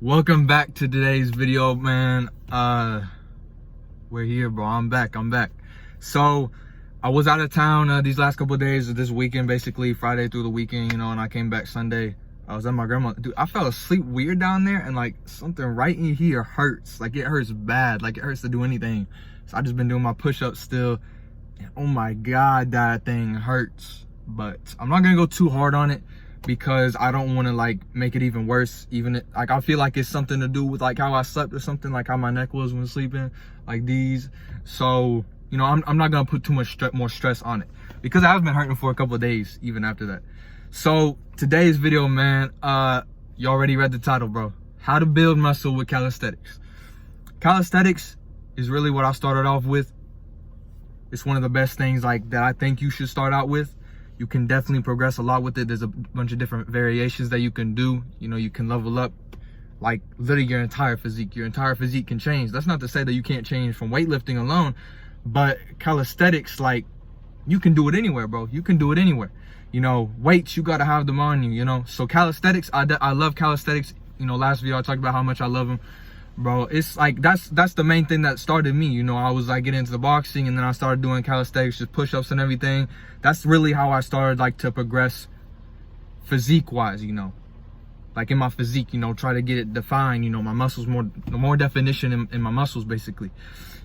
Welcome back to today's video, man. We're here, bro. I'm back. So I was out of town these last couple of days, this weekend, basically Friday through the weekend, and I came back Sunday. I was at my grandma. Dude, I fell asleep weird down there, and like something right in here hurts. Like it hurts bad. Like it hurts to do anything. So I just been doing my push-ups still, and oh my god, that thing hurts. But I'm not gonna go too hard on it, because I don't want to like make it even worse. Like I feel like it's something to do with like how I slept or something, like how my neck was when sleeping, like these. So I'm not gonna put too much more stress on it, because I've been hurting for a couple of days even after that. So today's video, man, you already read the title, bro. How to build muscle with calisthenics. Calisthenics is really what I started off with. It's one of the best things like that I think you should start out with. You can definitely progress a lot with it. There's a bunch of different variations that you can do. You can level up like literally your entire physique. Your entire physique can change. That's not to say that you can't change from weightlifting alone, but calisthenics, like, you can do it anywhere, bro. You can do it anywhere. Weights, you gotta have them on you, So calisthenics, I love calisthenics. Last video I talked about how much I love them. Bro, it's like that's the main thing that started me. I was like getting into the boxing, and then I started doing calisthenics, just push-ups and everything. That's really how I started like to progress physique wise, like in my physique, try to get it defined, my muscles, more definition in my muscles, basically.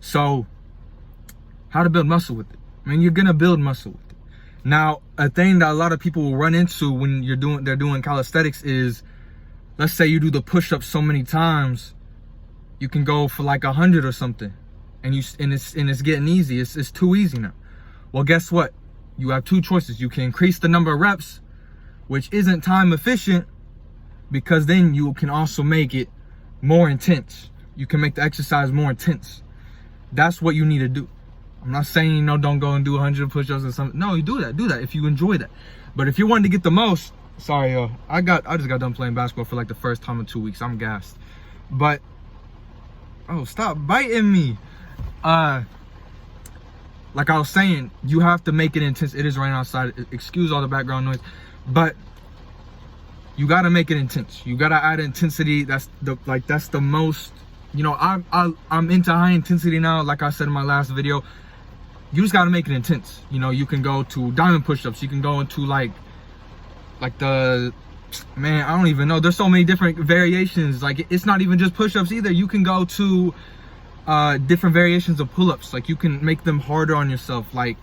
So how to build muscle with it? I mean, you're gonna build muscle with it. Now, a thing that a lot of people will run into when they're doing calisthenics is, let's say you do the push-ups so many times, you can go for like 100 or something, and it's getting easy. It's too easy now. Well, guess what? You have two choices. You can increase the number of reps, which isn't time efficient, because then you can also make it more intense. You can make the exercise more intense. That's what you need to do. I'm not saying don't go and do 100 push-ups or something. No, you do that if you enjoy that. But if you're wanting to get the most, sorry, I just got done playing basketball for like the first time in 2 weeks. I'm gassed. But oh, stop biting me. Like I was saying, you have to make it intense. It is raining outside. Excuse all the background noise, but you gotta make it intense. You gotta add intensity. That's the most. I'm into high intensity now. Like I said in my last video, you just gotta make it intense. You can go to diamond push-ups. You can go into like the, man, I don't even know. There's so many different variations. Like, it's not even just push-ups either. You can go to different variations of pull-ups. Like, you can make them harder on yourself. Like,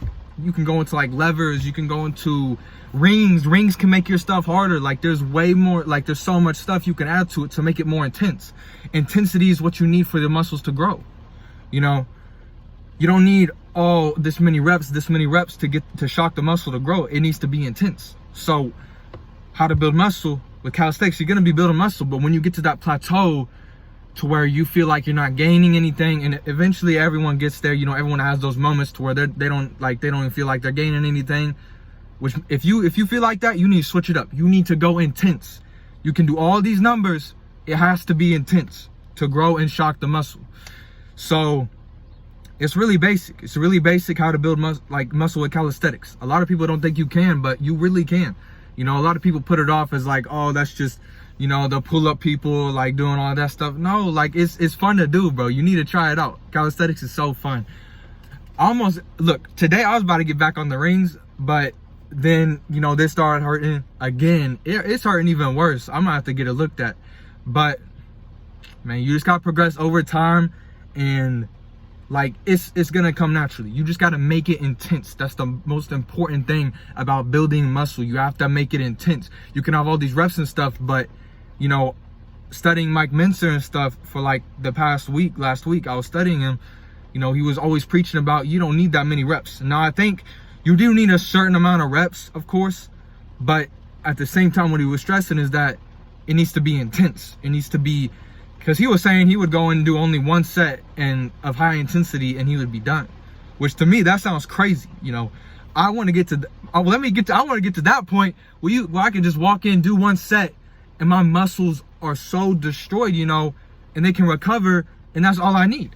you can go into like levers. You can go into rings. Rings can make your stuff harder. Like, there's way more. Like, there's so much stuff you can add to it to make it more intense. Intensity is what you need for the muscles to grow. You don't need this many reps to get to shock the muscle to grow. It needs to be intense. So how to build muscle with calisthenics? You're gonna be building muscle, but when you get to that plateau to where you feel like you're not gaining anything, and eventually everyone gets there, everyone has those moments to where they don't even feel like they're gaining anything. Which, if you feel like that, you need to switch it up. You need to go intense. You can do all these numbers. It has to be intense to grow and shock the muscle. So it's really basic. It's really basic how to build muscle with calisthenics. A lot of people don't think you can, but you really can. A lot of people put it off as like, oh, that's just, the pull-up people, like, doing all that stuff. No, like, it's fun to do, bro. You need to try it out. Calisthenics is so fun. Look, today I was about to get back on the rings, but then, they started hurting again. It's hurting even worse. I'm gonna have to get it looked at. But, man, you just gotta progress over time, and like, it's gonna come naturally. You just gotta make it intense. That's the most important thing about building muscle. You have to make it intense. You can have all these reps and stuff, but studying Mike Mincer and stuff for like the last week, I was studying him. He was always preaching about, you don't need that many reps. Now, I think you do need a certain amount of reps, of course, but at the same time, what he was stressing is that it needs to be intense. It needs to be, because he was saying he would go and do only one set of high intensity, and he would be done. Which, to me, that sounds crazy. I want to get to I want to get to that point where I can just walk in, do one set, and my muscles are so destroyed, and they can recover, and that's all I need.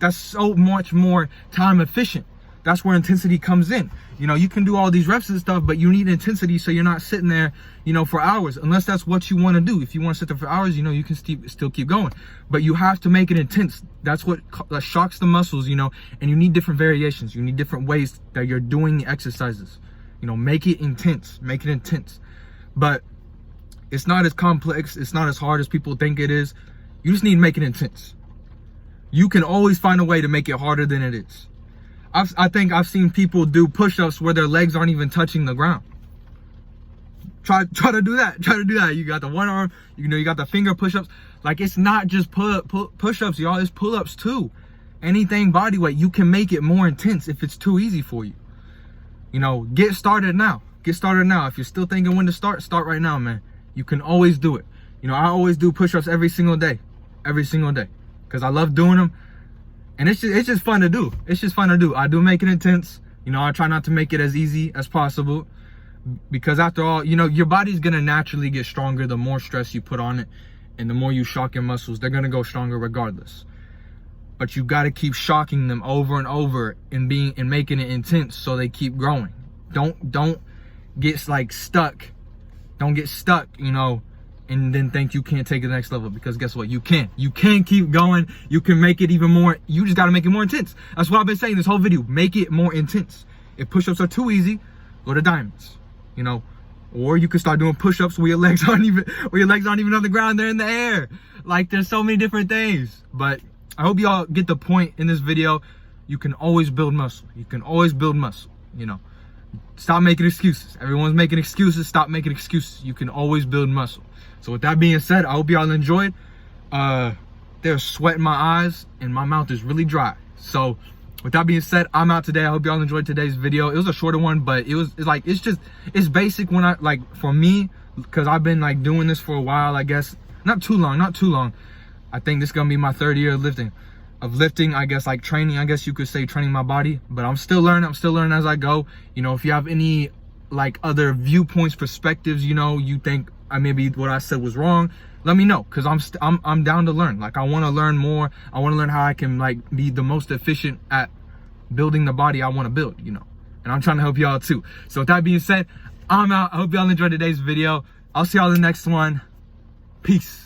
That's so much more time efficient. that's where intensity comes in. You know, you can do all these reps and stuff, but you need intensity so you're not sitting there, you know, for hours, unless that's what you want to do. If you want to sit there for hours, you know, you can still keep going, but you have to make it intense. That's what shocks the muscles, you know, and you need different variations. You need different ways that you're doing the exercises. You know, make it intense, but it's not as complex. It's not as hard as people think it is. You just need to make it intense. You can always find a way to make it harder than it is. I think I've seen people do push-ups where their legs aren't even touching the ground. Try to do that. Try to do that. You got the one arm, you know, you got the finger push-ups. Like, it's not just push-ups, y'all. It's pull-ups too. Anything body weight, you can make it more intense if it's too easy for you. You know, get started now. Get started now. If you're still thinking when to start right now, man. You can always do it. You know, I always do push-ups every single day, because I love doing them. And it's just fun to do. It's just fun to do. I do make it intense. You know, I try not to make it as easy as possible, because after all, you know, your body's gonna naturally get stronger the more stress you put on it, and the more you shock your muscles, they're gonna go stronger regardless. But you gotta keep shocking them over and over and making it intense so they keep growing. Don't get like stuck. Don't get stuck, you know, and then think you can't take it to the next level, because guess what? You can keep going. You can make it even more. You just got to make it more intense. That's what I've been saying this whole video. Make it more intense. If push-ups are too easy, go to diamonds, you know, or you can start doing push-ups where your legs aren't even on the ground. They're in the air. Like, there's so many different things. But I hope y'all get the point in this video. You can always build muscle. You can always build muscle, you know. Stop making excuses. Everyone's making excuses. Stop making excuses. You can always build muscle. So with that being said, I hope y'all enjoyed. There's sweat in my eyes and my mouth is really dry. So with that being said, I'm out today. I hope y'all enjoyed today's video. It was a shorter one, but it's basic when for me, because I've been like doing this for a while, I guess. Not too long. I think this is gonna be my 3rd year of lifting, I guess, like training, I guess you could say, training my body. But I'm still learning as I go. You know, if you have any like other viewpoints, perspectives, you know, you think maybe what I said was wrong, let me know, because I'm down to learn. Like, I want to learn more. I want to learn how I can like be the most efficient at building the body I want to build, you know, and I'm trying to help y'all too. So with that being said, I'm out. I hope y'all enjoyed today's video. I'll see y'all in the next one. Peace.